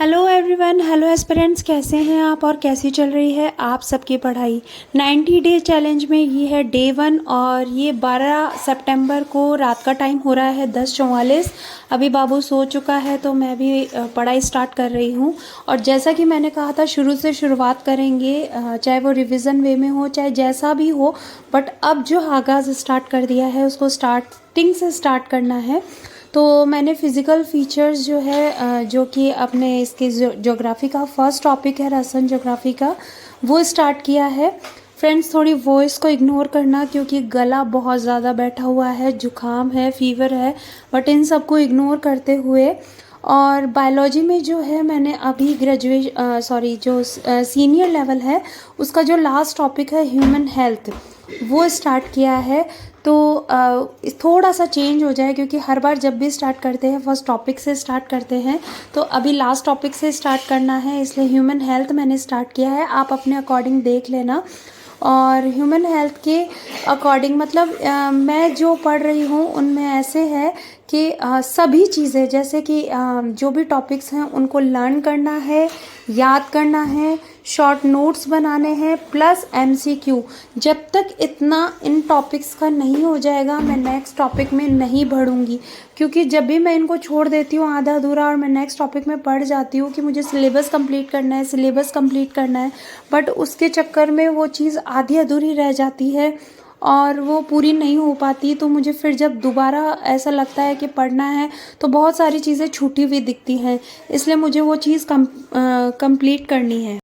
Hello everyone, hello aspirants, कैसे हैं आप और कैसी चल रही है आप सबकी पढ़ाई। 90 डे चैलेंज में ये है डे 1 और ये 12 सितंबर को रात का टाइम हो रहा है 10:44। अभी बाबू सो चुका है तो मैं भी पढ़ाई स्टार्ट कर रही हूँ। और जैसा कि मैंने कहा था शुरू से शुरुआत करेंगे, चाहे वो रिवीजन वे में हो चाहे जैसा भी हो, बट अब जो आगाज़ स्टार्ट कर दिया है उसको स्टार्टिंग से स्टार्ट करना है। तो मैंने फ़िज़िकल फ़ीचर्स जो है जो कि अपने इसके ज्योग्राफ़ी का फर्स्ट टॉपिक है, रसन ज्योग्राफ़ी का, वो स्टार्ट किया है। फ्रेंड्स, थोड़ी वॉइस को इग्नोर करना क्योंकि गला बहुत ज़्यादा बैठा हुआ है, जुकाम है, फीवर है, बट इन सबको इग्नोर करते हुए। और बायोलॉजी में जो है मैंने अभी जो सीनियर लेवल है उसका जो लास्ट टॉपिक है ह्यूमन हेल्थ, वो स्टार्ट किया है। तो थोड़ा सा चेंज हो जाए क्योंकि हर बार जब भी स्टार्ट करते हैं फर्स्ट टॉपिक से स्टार्ट करते हैं, तो अभी लास्ट टॉपिक से स्टार्ट करना है, इसलिए ह्यूमन हेल्थ मैंने स्टार्ट किया है। आप अपने अकॉर्डिंग देख लेना। और ह्यूमन हेल्थ के अकॉर्डिंग मतलब मैं जो पढ़ रही हूँ उनमें ऐसे है कि सभी चीज़ें जैसे कि जो भी टॉपिक्स हैं उनको लर्न करना है, याद करना है, शॉर्ट नोट्स बनाने हैं, प्लस एमसीक्यू। जब तक इतना इन टॉपिक्स का नहीं हो जाएगा मैं नेक्स्ट टॉपिक में नहीं बढ़ूँगी, क्योंकि जब भी मैं इनको छोड़ देती हूँ आधा अधूरा और मैं नेक्स्ट टॉपिक में पढ़ जाती हूँ कि मुझे सिलेबस कंप्लीट करना है, बट उसके चक्कर में वो चीज़ आधी अधूरी रह जाती है और वो पूरी नहीं हो पाती। तो मुझे फिर जब दोबारा ऐसा लगता है कि पढ़ना है तो बहुत सारी चीज़ें छूटी हुई दिखती हैं, इसलिए मुझे वो चीज़ कंप्लीट करनी है।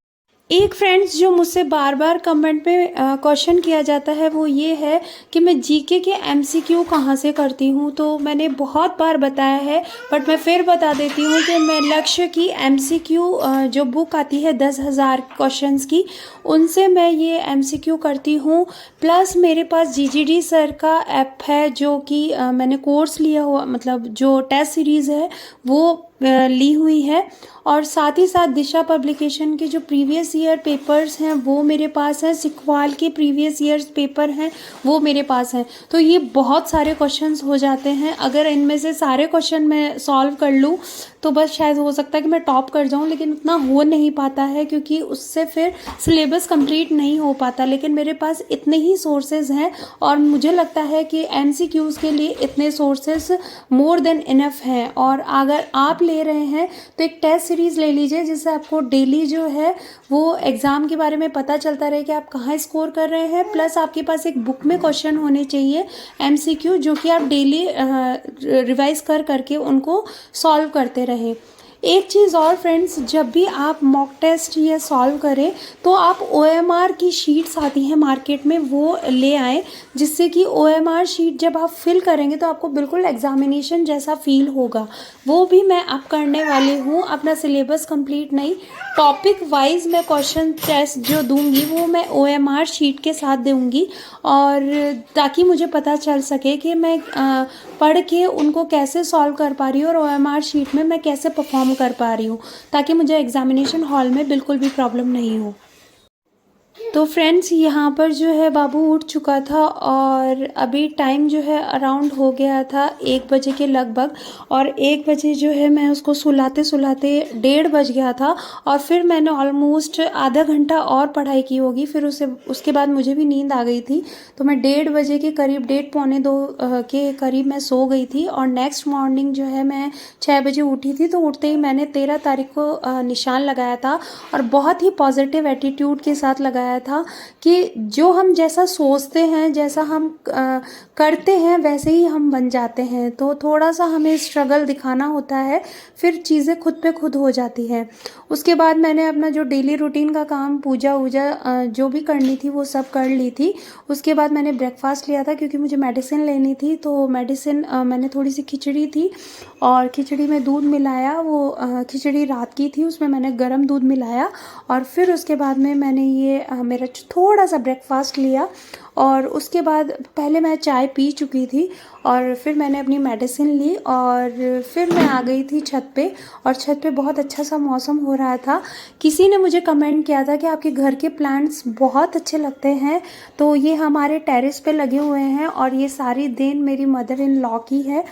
एक फ्रेंड्स जो मुझसे बार बार कमेंट पे क्वेश्चन किया जाता है वो ये है कि मैं जीके के एमसीक्यू कहाँ से करती हूँ। तो मैंने बहुत बार बताया है, बट मैं फिर बता देती हूँ कि मैं लक्ष्य की एमसीक्यू जो बुक आती है 10,000 क्वेश्चंस की, उनसे मैं ये एमसीक्यू करती हूँ। प्लस मेरे पास जीजीडी सर का ऐप है जो कि मैंने कोर्स लिया हुआ, मतलब जो टेस्ट सीरीज़ है वो ली हुई है। और साथ ही साथ दिशा पब्लिकेशन के जो प्रीवियस ईयर पेपर्स हैं वो मेरे पास है, सिखवाल के प्रीवियस ईयर्स पेपर हैं वो मेरे पास हैं। तो ये बहुत सारे क्वेश्चंस हो जाते हैं। अगर इनमें से सारे क्वेश्चन मैं सॉल्व कर लूँ तो बस शायद हो सकता है कि मैं टॉप कर जाऊँ, लेकिन उतना हो नहीं पाता है क्योंकि उससे फिर सिलेबस कंप्लीट नहीं हो पाता। लेकिन मेरे पास इतने ही सोर्सेज हैं और मुझे लगता है कि एमसीक्यूज़ के लिए इतने सोर्सेज मोर देन इनफ हैं। और अगर आप ले रहे हैं तो एक टेस्ट सीरीज़ ले लीजिए जिससे आपको डेली जो है वो एग्ज़ाम के बारे में पता चलता रहे कि आप कहाँ स्कोर कर रहे हैं। प्लस आपके पास एक बुक में क्वेश्चन होने चाहिए एमसीक्यू जो कि आप डेली रिवाइज करके उनको सॉल्व करते रहें। एक चीज़ और फ्रेंड्स, जब भी आप मॉक टेस्ट या सॉल्व करें तो आप ओएमआर की शीट्स आती हैं मार्केट में, वो ले आएँ, जिससे कि ओएमआर शीट जब आप फिल करेंगे तो आपको बिल्कुल एग्जामिनेशन जैसा फील होगा। वो भी मैं अब करने वाली हूँ। अपना सिलेबस कंप्लीट नहीं, टॉपिक वाइज मैं क्वेश्चन टेस्ट जो दूंगी वो मैं ओएमआर शीट के साथ दूंगी, और ताकि मुझे पता चल सके कि मैं पढ़ के उनको कैसे सॉल्व कर पा रही हूँ और ओएमआर शीट में मैं कैसे परफॉर्म कर पा रही हूँ, ताकि मुझे एग्जामिनेशन हॉल में बिल्कुल भी प्रॉब्लम नहीं हो। तो फ्रेंड्स, यहाँ पर जो है बाबू उठ चुका था और अभी टाइम जो है अराउंड हो गया था 1 बजे के लगभग, और 1 बजे जो है मैं उसको सुलाते सुलाते 1:30 बज गया था। और फिर मैंने ऑलमोस्ट आधा घंटा और पढ़ाई की होगी, फिर उसके बाद मुझे भी नींद आ गई थी। तो मैं 1:30 बजे के करीब, 1:30 पौने 2 के करीब मैं सो गई थी। और नेक्स्ट मॉर्निंग जो है मैं 6 बजे उठी थी। तो उठते ही मैंने 13 तारीख को निशान लगाया था और बहुत ही पॉजिटिव एटीट्यूड के साथ लगाया था कि जो हम जैसा सोचते हैं, जैसा हम करते हैं, वैसे ही हम बन जाते हैं। तो थोड़ा सा हमें स्ट्रगल दिखाना होता है, फिर चीज़ें खुद पे खुद हो जाती हैं। उसके बाद मैंने अपना जो डेली रूटीन का काम, पूजा वूजा जो भी करनी थी वो सब कर ली थी। उसके बाद मैंने ब्रेकफास्ट लिया था क्योंकि मुझे मेडिसिन लेनी थी। तो मेडिसिन मैंने थोड़ी सी खिचड़ी थी और खिचड़ी में दूध मिलाया, वो खिचड़ी रात की थी, उसमें मैंने गर्म दूध मिलाया। और फिर उसके बाद में मैंने ये मेरा थोड़ा सा ब्रेकफास्ट लिया, और उसके बाद पहले मैं चाय पी चुकी थी और फिर मैंने अपनी मेडिसिन ली और फिर मैं आ गई थी छत पे। और छत पे बहुत अच्छा सा मौसम हो रहा था। किसी ने मुझे कमेंट किया था कि आपके घर के प्लांट्स बहुत अच्छे लगते हैं। तो ये हमारे टेरेस पे लगे हुए हैं और ये सारी देन मेरी मदर इन लॉ की है।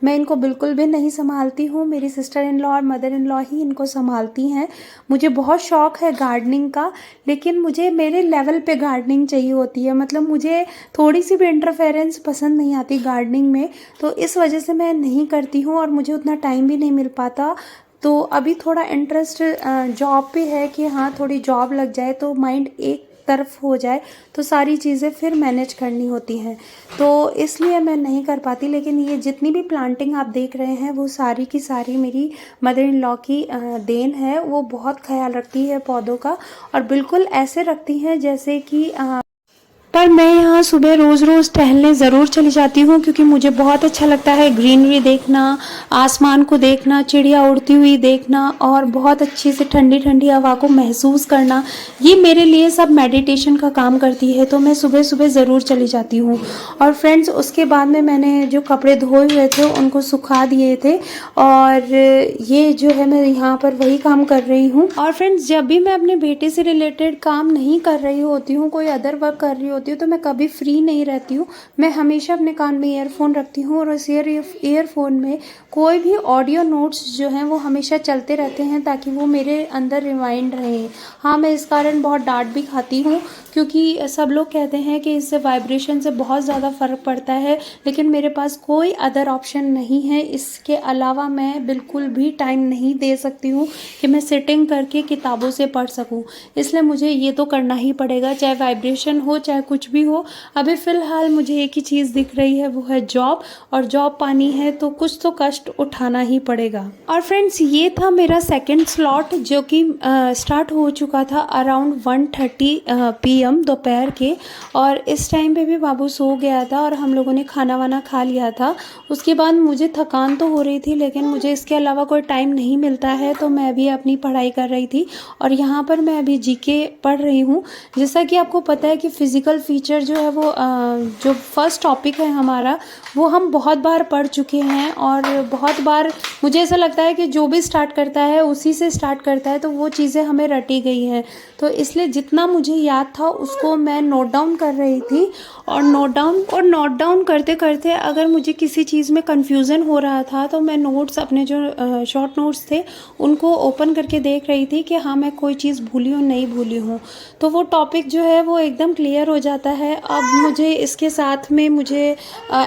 मैं इनको बिल्कुल भी नहीं संभालती हूँ, मेरी सिस्टर इन लॉ और मदर इन लॉ ही इनको संभालती हैं। मुझे बहुत शौक़ है गार्डनिंग का, लेकिन मुझे मेरे लेवल पे गार्डनिंग चाहिए होती है। मतलब मुझे थोड़ी सी भी इंटरफेरेंस पसंद नहीं आती गार्डनिंग में, तो इस वजह से मैं नहीं करती हूँ और मुझे उतना टाइम भी नहीं मिल पाता। तो अभी थोड़ा इंटरेस्ट जॉब पे है कि हाँ थोड़ी जॉब लग जाए तो माइंड एक तरफ हो जाए, तो सारी चीज़ें फिर मैनेज करनी होती हैं, तो इसलिए मैं नहीं कर पाती। लेकिन ये जितनी भी प्लांटिंग आप देख रहे हैं वो सारी की सारी मेरी मदर इन लॉ की देन है। वो बहुत ख्याल रखती है पौधों का और बिल्कुल ऐसे रखती हैं जैसे कि पर मैं यहाँ सुबह रोज़ रोज़ टहलने ज़रूर चली जाती हूँ, क्योंकि मुझे बहुत अच्छा लगता है ग्रीनरी देखना, आसमान को देखना, चिड़िया उड़ती हुई देखना और बहुत अच्छी से ठंडी ठंडी हवा को महसूस करना। ये मेरे लिए सब मेडिटेशन का काम करती है, तो मैं सुबह सुबह ज़रूर चली जाती हूँ। और फ्रेंड्स उसके बाद में मैंने जो कपड़े धोए हुए थे उनको सुखा दिए थे और ये जो है मैं यहाँ पर वही काम कर रही हूँ। और फ्रेंड्स जब भी मैं अपने बेटे से रिलेटेड काम नहीं कर रही होती हूँ, कोई अदर वर्क कर रही होती हूँ, तो मैं कभी फ्री नहीं रहती हूँ। मैं हमेशा अपने कान में ईयरफोन रखती हूँ और उस ईयरफोन में कोई भी ऑडियो नोट्स जो हैं वो हमेशा चलते रहते हैं, ताकि वो मेरे अंदर रिमाइंड रहे। हाँ, मैं इस कारण बहुत डांट भी खाती हूँ, क्योंकि सब लोग कहते हैं कि इससे वाइब्रेशन से बहुत ज़्यादा फ़र्क पड़ता है, लेकिन मेरे पास कोई अदर ऑप्शन नहीं है। इसके अलावा मैं बिल्कुल भी टाइम नहीं दे सकती हूँ कि मैं सिटिंग करके किताबों से पढ़ सकूँ, इसलिए मुझे ये तो करना ही पड़ेगा, चाहे वाइब्रेशन हो चाहे कुछ भी हो। अभी फ़िलहाल मुझे एक ही चीज़ दिख रही है, वो है जॉब, और जॉब पानी है तो कुछ तो कष्ट उठाना ही पड़ेगा। और फ्रेंड्स ये था मेरा सेकंड स्लॉट, जो कि स्टार्ट हो चुका था अराउंड 1:30 PM दोपहर के, और इस टाइम पे भी बाबू सो गया था और हम लोगों ने खाना वाना खा लिया था। उसके बाद मुझे थकान तो हो रही थी, लेकिन मुझे इसके अलावा कोई टाइम नहीं मिलता है, तो मैं भी अपनी पढ़ाई कर रही थी और यहाँ पर मैं अभी जीके पढ़ रही हूँ। जैसा कि आपको पता है कि फिज़िकल फीचर जो है वो जो फर्स्ट टॉपिक है हमारा, वो हम बहुत बार पढ़ चुके हैं और बहुत बार मुझे ऐसा लगता है कि जो भी स्टार्ट करता है उसी से स्टार्ट करता है, तो वो चीज़ें हमें रटी गई हैं। तो इसलिए जितना मुझे याद था उसको मैं नोट डाउन कर रही थी, और नोट डाउन करते करते अगर मुझे किसी चीज़ में कन्फ्यूज़न हो रहा था तो मैं नोट्स अपने जो शॉर्ट नोट्स थे उनको ओपन करके देख रही थी कि हाँ मैं कोई चीज़ भूली हूँ नहीं भूली हूँ, तो वो टॉपिक जो है वो एकदम क्लियर हो जाता है। अब मुझे इसके साथ में मुझे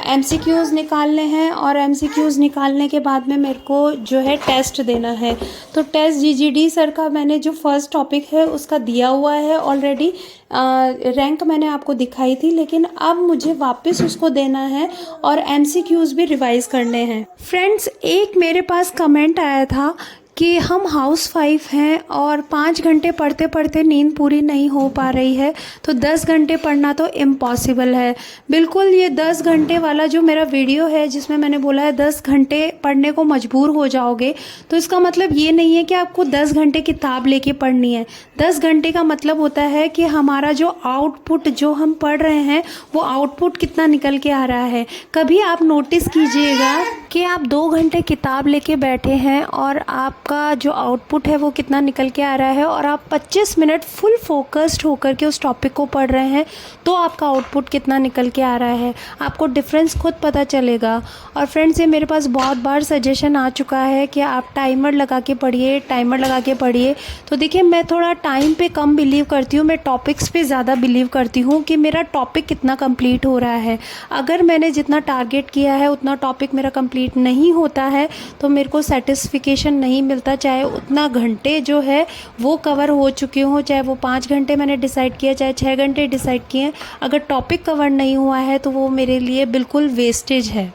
MCQs निकालने हैं, और MCQs निकालने के बाद में मेरे को जो है टेस्ट देना है। तो टेस्ट GGD सर का मैंने जो फर्स्ट टॉपिक है उसका दिया हुआ है ऑलरेडी, रैंक मैंने आपको दिखाई थी, लेकिन अब मुझे वापस उसको देना है और MCQs भी रिवाइज़ करने हैं। फ्रेंड्स एक मेरे पास कमेंट आया था कि हम हाउसवाइफ हैं और 5 घंटे पढ़ते पढ़ते नींद पूरी नहीं हो पा रही है, तो 10 घंटे पढ़ना तो इम्पॉसिबल है। बिल्कुल ये 10 घंटे वाला जो मेरा वीडियो है जिसमें मैंने बोला है 10 घंटे पढ़ने को मजबूर हो जाओगे, तो इसका मतलब ये नहीं है कि आपको 10 घंटे किताब लेके पढ़नी है। 10 घंटे का मतलब होता है कि हमारा जो आउटपुट जो हम पढ़ रहे हैं वो आउटपुट कितना निकल के आ रहा है। कभी आप नोटिस कीजिएगा कि आप 2 घंटे किताब लेके बैठे हैं और आपका जो आउटपुट है वो कितना निकल के आ रहा है, और आप 25 मिनट फुल फोकस्ड होकर के उस टॉपिक को पढ़ रहे हैं तो आपका आउटपुट कितना निकल के आ रहा है, आपको डिफरेंस खुद पता चलेगा। और फ्रेंड्स ये मेरे पास बहुत बार सजेशन आ चुका है कि आप टाइमर लगा के पढ़िए, टाइमर लगा के पढ़िए। तो देखिए मैं थोड़ा टाइम पे कम बिलीव करती हूँ, मैं टॉपिक्स पे ज़्यादा बिलीव करती हूँ कि मेरा टॉपिक कितना कंप्लीट हो रहा है। अगर मैंने जितना टारगेट किया है उतना टॉपिक मेरा कंप्लीट नहीं होता है तो मेरे को सेटिस्फिकेशन नहीं मिलता, चाहे उतना घंटे जो है वो कवर हो चुके हों, चाहे वो 5 घंटे मैंने डिसाइड किया चाहे 6 घंटे डिसाइड किए, अगर टॉपिक कवर नहीं हुआ है तो वो मेरे लिए बिल्कुल वेस्टेज है।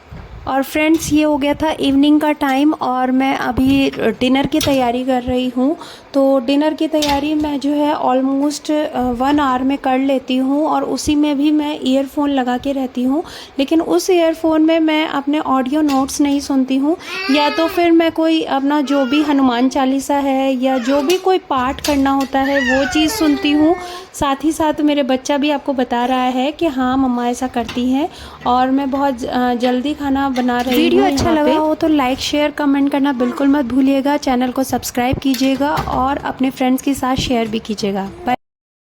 और फ्रेंड्स ये हो गया था इवनिंग का टाइम और मैं अभी डिनर की तैयारी कर रही हूँ। तो डिनर की तैयारी मैं जो है ऑलमोस्ट 1 आवर में कर लेती हूँ और उसी में भी मैं ईयरफोन लगा के रहती हूँ, लेकिन उस ईयरफोन में मैं अपने ऑडियो नोट्स नहीं सुनती हूँ, या तो फिर मैं कोई अपना जो भी हनुमान चालीसा है या जो भी कोई पाठ करना होता है वो चीज़ सुनती हूँ। साथ ही साथ मेरे बच्चा भी आपको बता रहा है कि हाँ मम्मा ऐसा करती हैं, और मैं बहुत जल्दी खाना बना रही हूँ। वीडियो अच्छा लगा हो तो लाइक शेयर कमेंट करना बिल्कुल मत भूलिएगा, चैनल को सब्सक्राइब कीजिएगा और अपने फ्रेंड्स के साथ शेयर भी कीजिएगा। बाय।